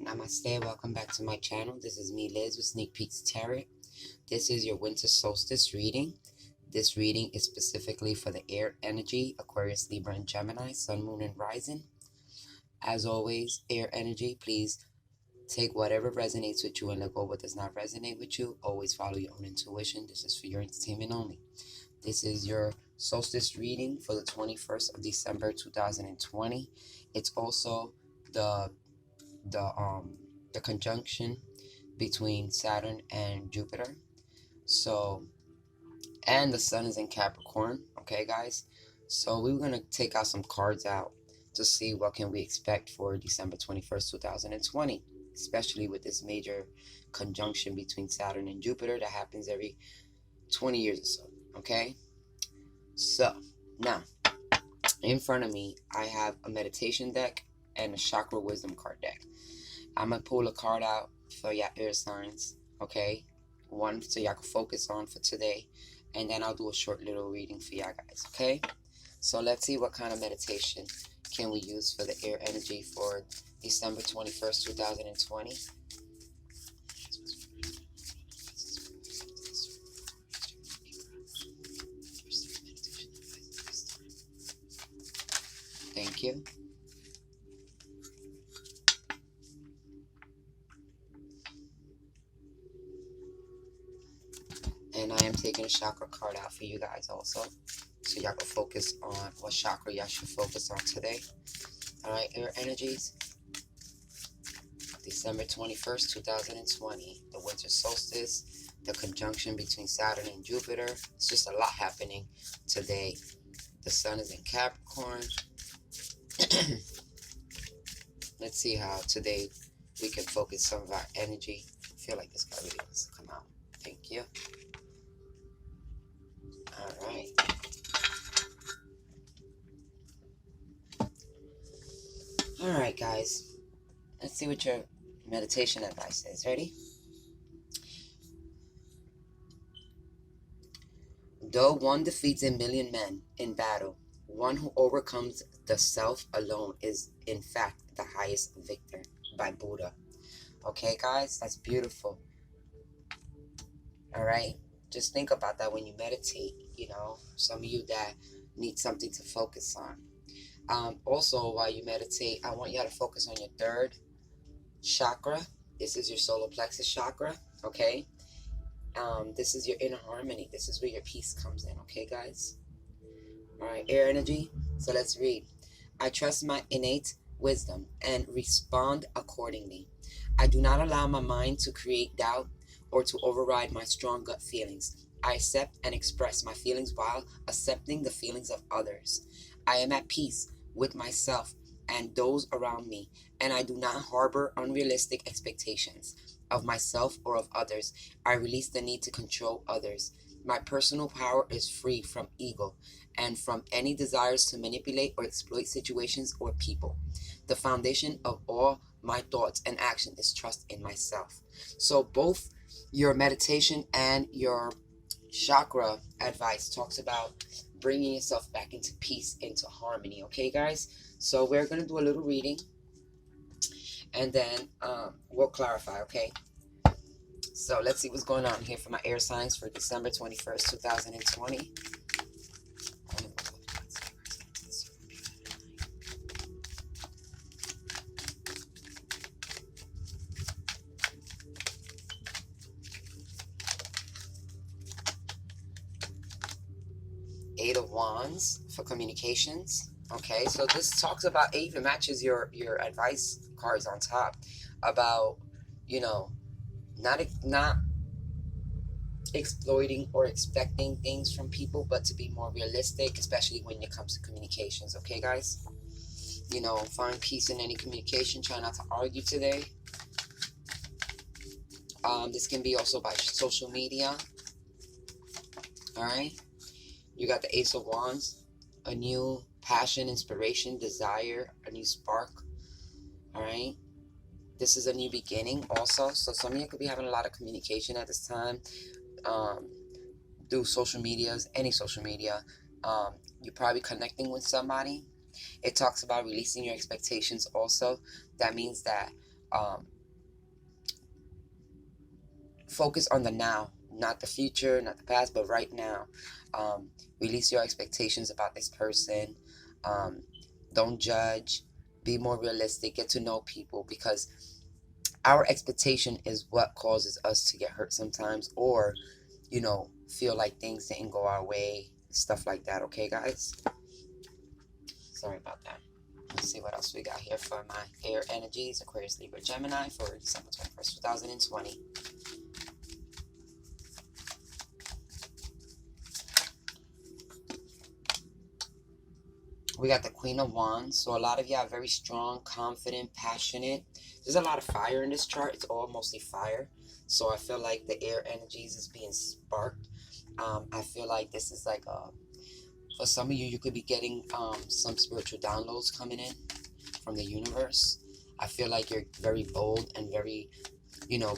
Namaste, welcome back to my channel. This is me, Liz, with Sneak Peeks Tarot. This is your winter solstice reading. This reading is specifically for the air energy, Aquarius, Libra, and Gemini, Sun, Moon, and Rising. As always, air energy, please take whatever resonates with you and let go what does not resonate with you. Always follow your own intuition. This is for your entertainment only. This is your solstice reading for the 21st of December 2020. It's also the conjunction between Saturn and Jupiter. So, and the sun is in Capricorn. Okay, guys. So we're gonna take out some cards out to see what can we expect for December 21st, 2020, especially with this major conjunction between Saturn and Jupiter that happens every 20 years or so. Okay. So now, in front of me, I have a meditation deck and a chakra wisdom card deck. I'm going to pull a card out for your air signs, okay? One so y'all can focus on for today. And then I'll do a short little reading for y'all guys, okay? So let's see what kind of meditation can we use for the air energy for December 21st, 2020. Thank you. And I am taking a chakra card out for you guys also, so y'all can focus on what chakra y'all should focus on today. Alright, air energies. December 21st, 2020. The winter solstice, the conjunction between Saturn and Jupiter. It's just a lot happening today. The sun is in Capricorn. Let's see how today we can focus some of our energy. I feel like this guy really wants to come out. Thank you. Alright. Alright, guys. Let's see what your meditation advice is. Ready? Though one defeats a million men in battle, one who overcomes the self alone is, in fact, the highest victor, by Buddha. Okay, guys? That's beautiful. Alright? Just think about that when you meditate. You know, some of you that need something to focus on. Also, while you meditate, I want you to focus on your third chakra. This is your solar plexus chakra, okay? This is your inner harmony. This is where your peace comes in, okay, guys? All right, air energy. So let's read. I trust my innate wisdom and respond accordingly. I do not allow my mind to create doubt or to override my strong gut feelings. I accept and express my feelings while accepting the feelings of others. I am at peace with myself and those around me, and I do not harbor unrealistic expectations of myself or of others. I release the need to control others. My personal power is free from ego and from any desires to manipulate or exploit situations or people. The foundation of all my thoughts and action is trust in myself. So both your meditation and your chakra advice talks about bringing yourself back into peace, into harmony. Okay, guys? So we're going to do a little reading, and then we'll clarify, okay? So let's see what's going on here for my air signs for December 21st, 2020. 8 of Wands for communications. Okay, so this talks about, it even matches your advice cards on top about, you know, not exploiting or expecting things from people, but to be more realistic, especially when it comes to communications. Okay, guys? You know, find peace in any communication. Try not to argue today. This can be also by social media. Alright? You got the Ace of Wands. A new passion, inspiration, desire, a new spark. Alright? This is a new beginning also. So some of you could be having a lot of communication at this time. Do social medias, any social media. You're probably connecting with somebody. It talks about releasing your expectations also. That means that focus on the now, not the future, not the past, but right now. Release your expectations about this person. um, don't judge, be more realistic, get to know people, because our expectation is what causes us to get hurt sometimes, or feel like things didn't go our way, stuff like that. Okay, guys? Sorry about that. Let's see what else we got here for my air energies, Aquarius, Libra, Gemini, for December 21st, 2020. We got the Queen of Wands. So a lot of you are very strong, confident, passionate. There's a lot of fire in this chart. It's all mostly fire. So I feel like the air energies is being sparked. I feel like this is like for some of you, you could be getting some spiritual downloads coming in from the universe. I feel like you're very bold and very,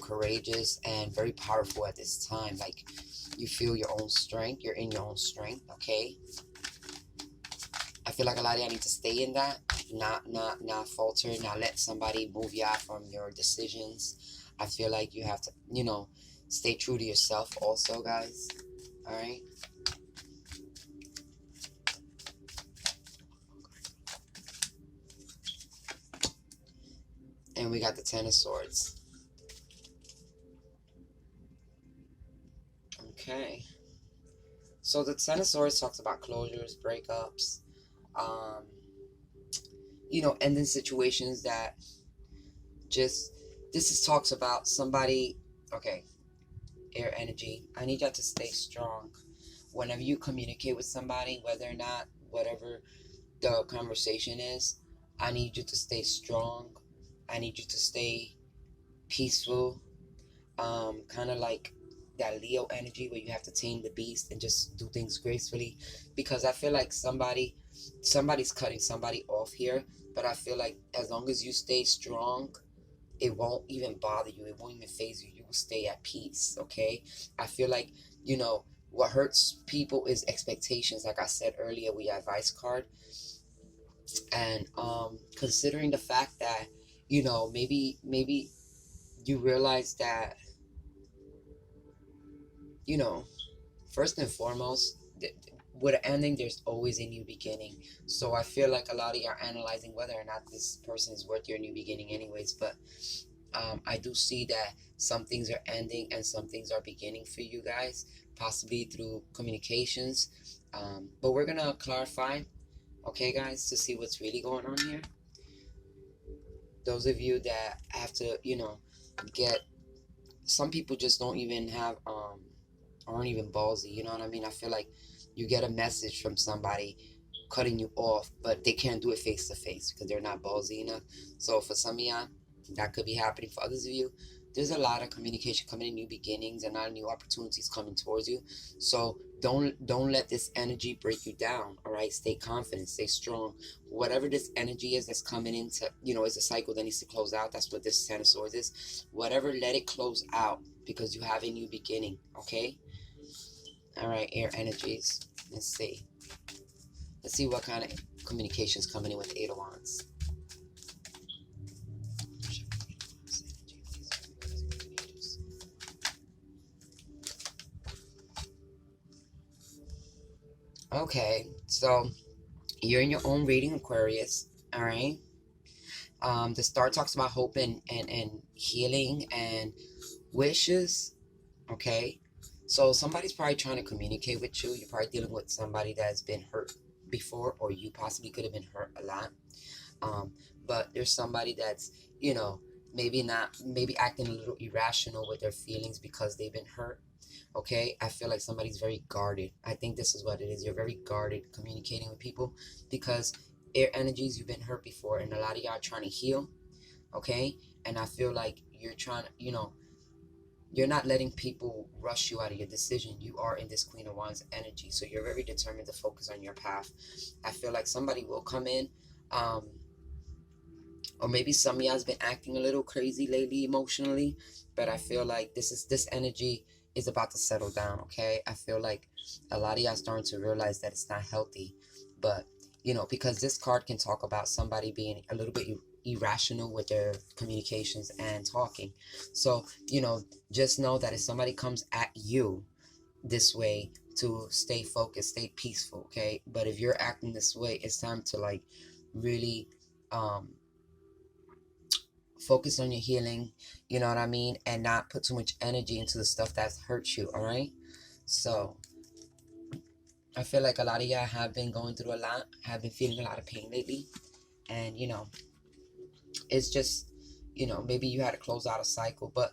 courageous and very powerful at this time. Like, you feel your own strength. You're in your own strength, okay? I feel like a lot of y'all need to stay in that, not falter, not let somebody move you out from your decisions. I feel like you have to, stay true to yourself also, guys. All right? And we got the Ten of Swords. Okay. So the Ten of Swords talks about closures, breakups, ending situations that talks about somebody. Okay, air energy. I need y'all to stay strong. Whenever you communicate with somebody, whether or not, whatever the conversation is, I need you to stay strong. I need you to stay peaceful. Kind of like that Leo energy where you have to tame the beast and just do things gracefully, because I feel like somebody's cutting somebody off here, but I feel like as long as you stay strong, it won't even bother you, it won't even faze you, you will stay at peace. Okay, I feel like what hurts people is expectations. Like I said earlier, we have Vice card, and considering the fact that maybe you realize that first and foremost, with an ending, there's always a new beginning. So I feel like a lot of you are analyzing whether or not this person is worth your new beginning anyways. But I do see that some things are ending and some things are beginning for you guys, possibly through communications. But we're going to clarify, okay, guys, to see what's really going on here. Those of you that have to, get... Some people just don't even have... aren't even ballsy, you know what I mean? I feel like you get a message from somebody cutting you off, but they can't do it face to face because they're not ballsy enough. So for some of y'all, that could be happening. For others of you, there's a lot of communication coming in, new beginnings, and a lot of new opportunities coming towards you. So don't let this energy break you down. All right, stay confident, stay strong. Whatever this energy is that's coming into, it's a cycle that needs to close out. That's what this Ten of Swords is. Whatever, let it close out because you have a new beginning. Okay. All right, air energies. Let's see what kind of communications coming in with the Eight of Wands. Okay, so you're in your own reading, Aquarius. All right. The star talks about hope and healing and wishes. Okay. So somebody's probably trying to communicate with you. You're probably dealing with somebody that's been hurt before, or you possibly could have been hurt a lot. But there's somebody that's, maybe acting a little irrational with their feelings because they've been hurt. Okay, I feel like somebody's very guarded. I think this is what it is. You're very guarded communicating with people because air energies, you've been hurt before, and a lot of y'all are trying to heal. Okay, and I feel like you're trying to, you're not letting people rush you out of your decision. You are in this Queen of Wands energy, so you're very determined to focus on your path. I feel like somebody will come in, or maybe some of y'all has been acting a little crazy lately emotionally, but I feel like this energy is about to settle down. Okay, I feel like a lot of y'all starting to realize that it's not healthy, but because this card can talk about somebody being a little bit irrational with their communications and talking. So, just know that if somebody comes at you this way, to stay focused, stay peaceful, okay? But if you're acting this way, it's time to like really um focus on your healing, you know what I mean, and not put too much energy into the stuff that's hurt you, all right? So I feel like a lot of y'all have been going through a lot, have been feeling a lot of pain lately, and it's just, maybe you had to close out a cycle. But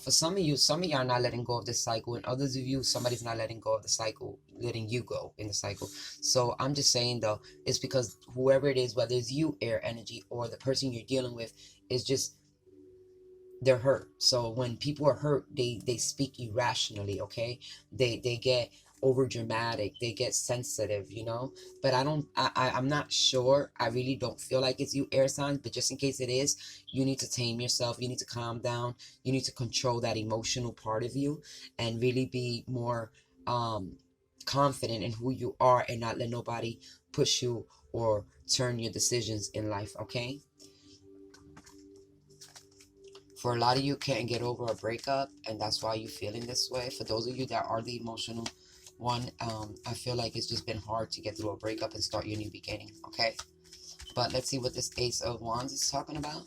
for some of you, some of y'all are not letting go of this cycle, and others of you, somebody's not letting go of the cycle, letting you go in the cycle. So I'm just saying though, it's because whoever it is, whether it's you, air energy, or the person you're dealing with, is just, they're hurt. So when people are hurt, they speak irrationally, okay? They get over dramatic, they get sensitive, but I'm not sure. I really don't feel like it's you, air signs, but just in case it is, you need to tame yourself, you need to calm down, you need to control that emotional part of you, and really be more confident in who you are, and not let nobody push you or turn your decisions in life, okay? For a lot of you, can't get over a breakup, and that's why you're feeling this way. For those of you that are the emotional one, I feel like it's just been hard to get through a breakup and start your new beginning, okay? But let's see what this Ace of Wands is talking about.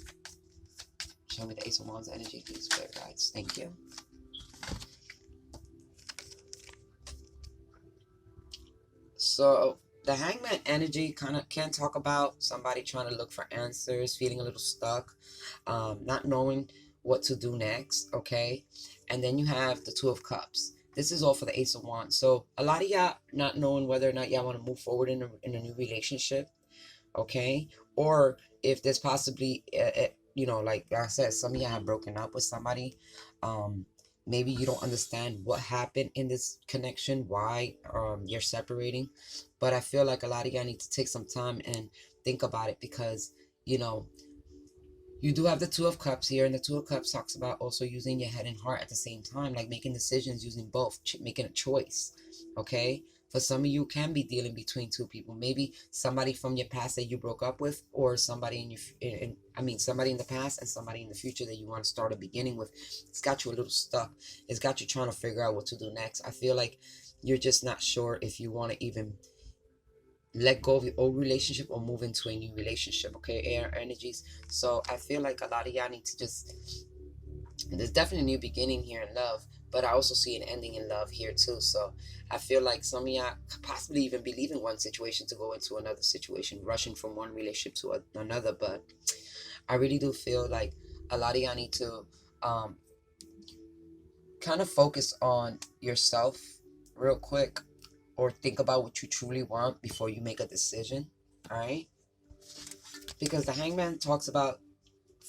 Show me the Ace of Wands energy, please, Spirit guides. Thank you. So the Hangman energy kind of can talk about somebody trying to look for answers, feeling a little stuck, not knowing what to do next, okay? And then you have the Two of Cups. This is all for the Ace of Wands. So a lot of y'all not knowing whether or not y'all want to move forward in a new relationship, okay? Or if there's possibly, like I said, some of y'all have broken up with somebody. Maybe you don't understand what happened in this connection, why you're separating. But I feel like a lot of y'all need to take some time and think about it, because, you do have the Two of Cups here, and the Two of Cups talks about also using your head and heart at the same time, like making decisions using both, making a choice, okay? For some of you, can be dealing between two people, maybe somebody from your past that you broke up with, or somebody somebody in the past and somebody in the future that you want to start a beginning with. It's got you a little stuck. It's got you trying to figure out what to do next. I feel like you're just not sure if you want to even let go of your old relationship or move into a new relationship, okay, air energies. So I feel like a lot of y'all need to just, there's definitely a new beginning here in love, but I also see an ending in love here too. So I feel like some of y'all could possibly even be leaving one situation to go into another situation, rushing from one relationship to another. But I really do feel like a lot of y'all need to kind of focus on yourself real quick, or think about what you truly want before you make a decision, all right? Because the Hangman talks about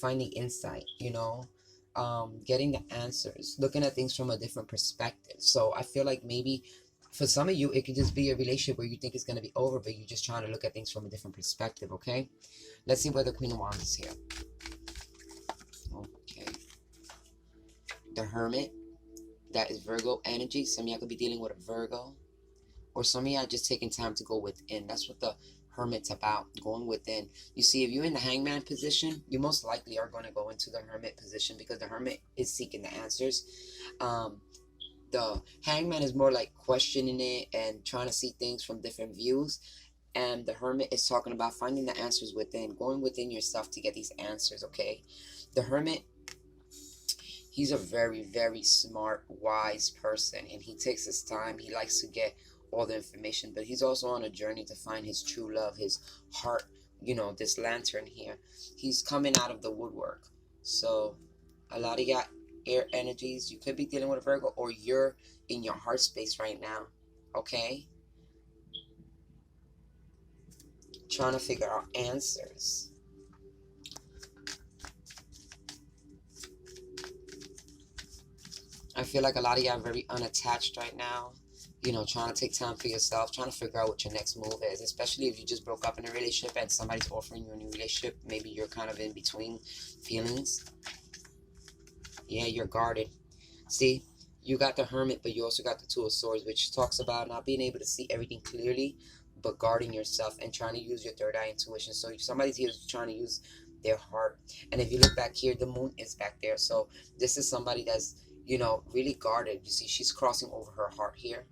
finding insight, getting the answers, looking at things from a different perspective. So I feel like maybe for some of you, it could just be a relationship where you think it's going to be over, but you're just trying to look at things from a different perspective, okay? Let's see where the Queen of Wands is here. Okay. The Hermit, that is Virgo energy. Some of y'all could be dealing with a Virgo, or some of y'all just taking time to go within. That's what the Hermit's about, going within. You see, if you're in the Hangman position, you most likely are going to go into the Hermit position, because the Hermit is seeking the answers. The Hangman is more like questioning it and trying to see things from different views. And the Hermit is talking about finding the answers within, going within yourself to get these answers, okay? The Hermit, he's a very, very smart, wise person, and he takes his time. He likes to get all the information, but he's also on a journey to find his true love, his heart, this lantern here. He's coming out of the woodwork. So a lot of y'all air energies, you could be dealing with a Virgo, or you're in your heart space right now, okay? Trying to figure out answers. I feel like a lot of y'all are very unattached right now. Trying to take time for yourself, trying to figure out what your next move is, especially if you just broke up in a relationship and somebody's offering you a new relationship. Maybe you're kind of in between feelings. Yeah, you're guarded. See, you got the Hermit, but you also got the Two of Swords, which talks about not being able to see everything clearly, but guarding yourself and trying to use your third eye intuition. So if somebody's here trying to use their heart. And if you look back here, the moon is back there. So this is somebody that's, you know, really guarded. You see, she's crossing over her heart here,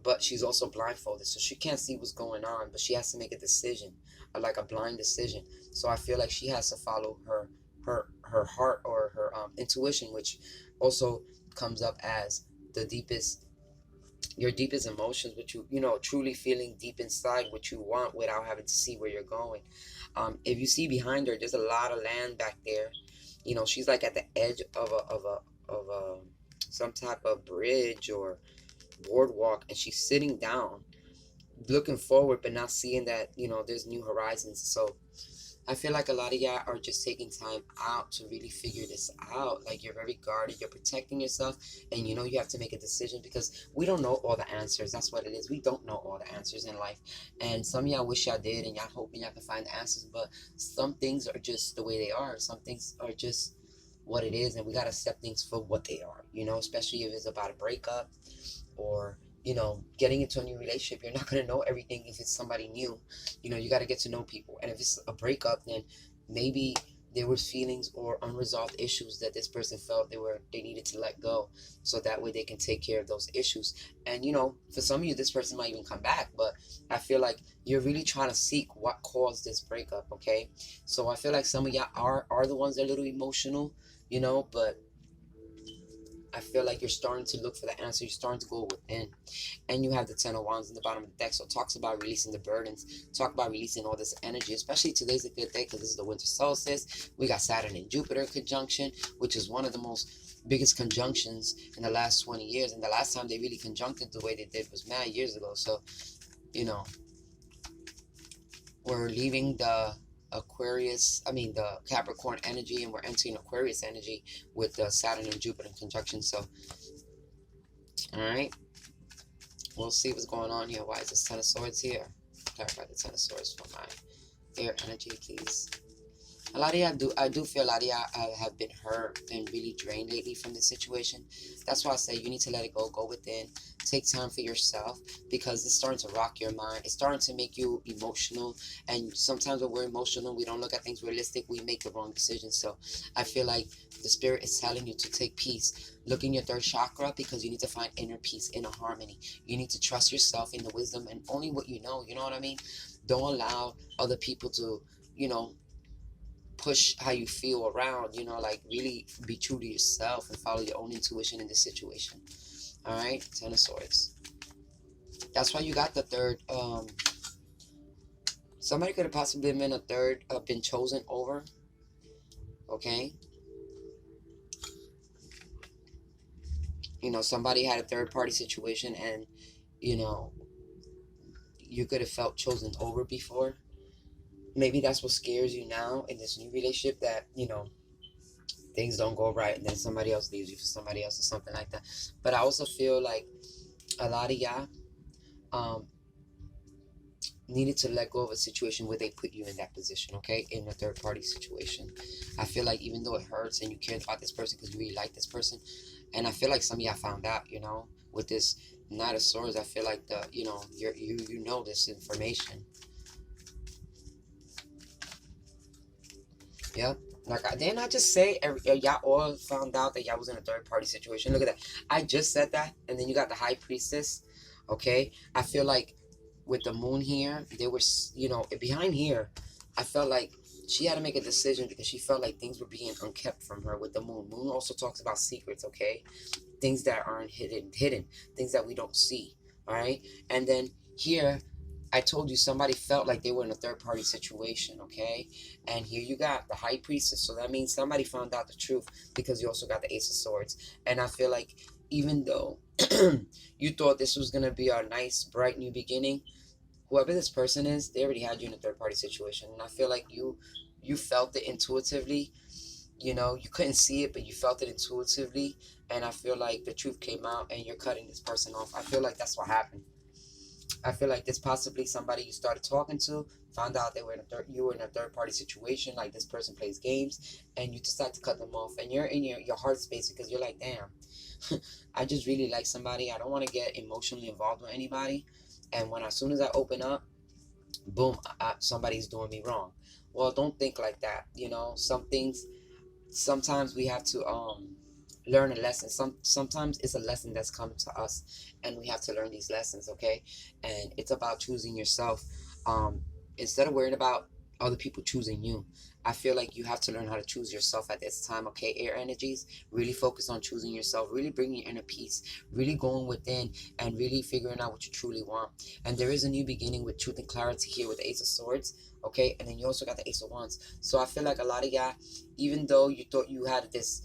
but she's also blindfolded, so she can't see what's going on, but she has to make a decision, like a blind decision. So I feel like she has to follow her heart or her intuition, which also comes up as the deepest, your deepest emotions, what you know, truly feeling deep inside what you want without having to see where you're going. If you see behind her, there's a lot of land back there. You know, she's like at the edge of a some type of bridge or boardwalk, and she's sitting down looking forward but not seeing that, you know, there's new horizons. So I feel like a lot of y'all are just taking time out to really figure this out. Like, you're very guarded, you're protecting yourself, and you know you have to make a decision because we don't know all the answers. That's what it is. We don't know all the answers in life. And some of y'all wish y'all did, and y'all hoping y'all can find the answers, but some things are just the way they are. Some things are just what it is, and we gotta accept things for what they are, you know, especially if it's about a breakup or, you know, getting into a new relationship. You're not going to know everything if it's somebody new. You know, you got to get to know people. And if it's a breakup, then maybe there was feelings or unresolved issues that this person felt they needed to let go, so that way they can take care of those issues. And you know, for some of you, this person might even come back, but I feel like you're really trying to seek what caused this breakup. Okay, so I feel like some of y'all are the ones that are a little emotional, you know, but I feel like you're starting to look for the answer. You're starting to go within. And you have the Ten of Wands in the bottom of the deck. So it talks about releasing the burdens. Talk about releasing all this energy. Especially today's a good day because this is the winter solstice. We got Saturn and Jupiter conjunction, which is one of the most biggest conjunctions in the last 20 years. And the last time they really conjuncted the way they did was mad years ago. So, you know, we're leaving the the Capricorn energy, and we're entering Aquarius energy with the Saturn and Jupiter conjunction. So, all right, we'll see what's going on here. Why is this Ten of Swords here? Clarify the Ten of Swords for my air energy, please. A lot of y'all I do feel a lot of y'all have been hurt and really drained lately from this situation. That's why I say you need to let it go within, take time for yourself, because it's starting to rock your mind. It's starting to make you emotional, and sometimes when we're emotional, we don't look at things realistic, we make the wrong decisions. So I feel like the spirit is telling you to take peace. Look in your third chakra, because you need to find inner peace, inner harmony. You need to trust yourself in the wisdom and only what you know what I mean? Don't allow other people to, you know, push how you feel around, you know, like really be true to yourself and follow your own intuition in this situation. All right, Ten of Swords. That's why you got the third. Somebody could have possibly been a third, been chosen over. Okay, you know, somebody had a third party situation, and you know, you could have felt chosen over before. Maybe that's what scares you now in this new relationship, that you know things don't go right, and then somebody else leaves you for somebody else or something like that. But I also feel like a lot of y'all um, needed to let go of a situation where they put you in that position, okay, in a third party situation. I feel like even though it hurts and you cared about this person because you really like this person, and I feel like some of y'all found out, you know, with this Knight of Swords, I feel like you know this information. Yep. Like, didn't I just say y'all all found out that y'all was in a third party situation? Look at that. I just said that, and then you got the High Priestess. Okay, I feel like with the moon here, there was, you know, behind here, I felt like she had to make a decision because she felt like things were being unkept from her with the moon. Moon also talks about secrets, okay? Things that aren't hidden, things that we don't see, all right? And then here, I told you somebody felt like they were in a third party situation, okay? And here you got the High Priestess. So that means somebody found out the truth, because you also got the Ace of Swords. And I feel like even though you thought this was going to be a nice, bright new beginning, whoever this person is, they already had you in a third party situation. And I feel like you felt it intuitively. You know, you couldn't see it, but you felt it intuitively. And I feel like the truth came out and you're cutting this person off. I feel like that's what happened. I feel like this possibly somebody you started talking to found out they were you were in a third party situation, like this person plays games, and you decide to cut them off, and you're in your heart space because you're like, damn, I just really like somebody. I don't want to get emotionally involved with anybody, and when as soon as I open up, boom, somebody's doing me wrong. well, don't think like that. Some things, sometimes we have to learn a lesson. Sometimes it's a lesson that's come to us, and we have to learn these lessons, okay? And it's about choosing yourself, um instead of worrying about other people choosing you. I feel like you have to learn how to choose yourself at this time, okay? Air energies, really focus on choosing yourself, really bringing your inner peace, really going within, and really figuring out what you truly want. And there is a new beginning with truth and clarity here with the Ace of Swords, okay? And then you also got the Ace of Wands. So I feel like a lot of y'all, even though you thought you had this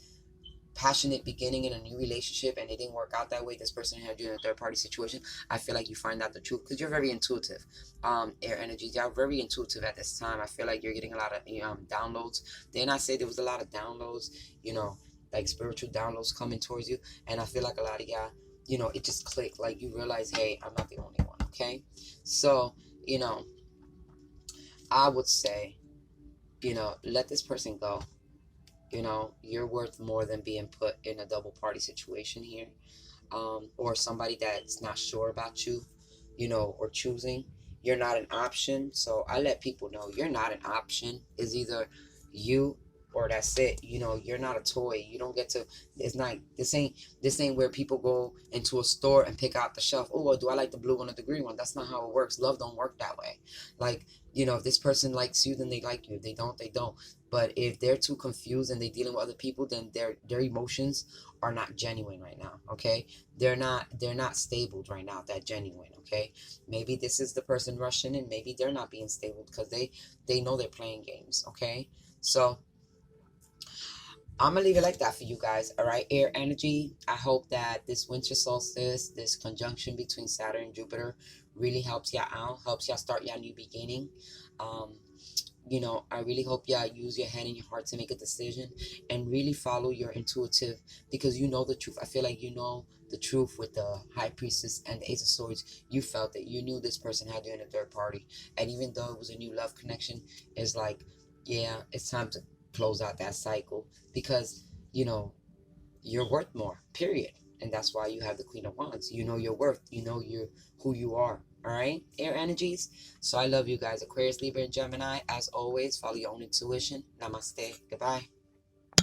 passionate beginning in a new relationship and it didn't work out that way, this person had you in a third party situation, I feel like you find out the truth because you're very intuitive. Air energies, you're very intuitive at this time. I feel like you're getting a lot of downloads. Then I say there was a lot of downloads, like spiritual downloads coming towards you. And I feel like a lot of y'all, it just clicked, like you realize, hey, I'm not the only one, okay? So I would say, let this person go. You're worth more than being put in a double party situation here, or somebody that's not sure about you, or choosing. You're not an option. So I let people know you're not an option. It's either you or that's it. You're not a toy. You don't get to. It's not. This ain't where people go into a store and pick out the shelf. Oh, well, do I like the blue one or the green one? That's not how it works. Love don't work that way. Like, if this person likes you, then they like you. If they don't, they don't. But if they're too confused and they're dealing with other people, then their emotions are not genuine right now. Okay, they're not stable right now. That genuine. Okay, maybe this is the person rushing, and maybe they're not being stable because they know they're playing games. Okay, so I'm gonna leave it like that for you guys. All right, air energy. I hope that this winter solstice, this conjunction between Saturn and Jupiter, really helps y'all out, helps y'all start y'all new beginning. Um, I really hope y'all use your head and your heart to make a decision and really follow your intuitive, because you know the truth. I feel like you know the truth with the High Priestess and the Ace of Swords. You felt it. You knew this person had you in a third party. And even though it was a new love connection, it's like, yeah, it's time to close out that cycle because, you're worth more, period. And that's why you have the Queen of Wands. You know your worth. You know who you are. All right, air energies. So I love you guys, Aquarius, Libra, and Gemini. As always, follow your own intuition. Namaste. Goodbye.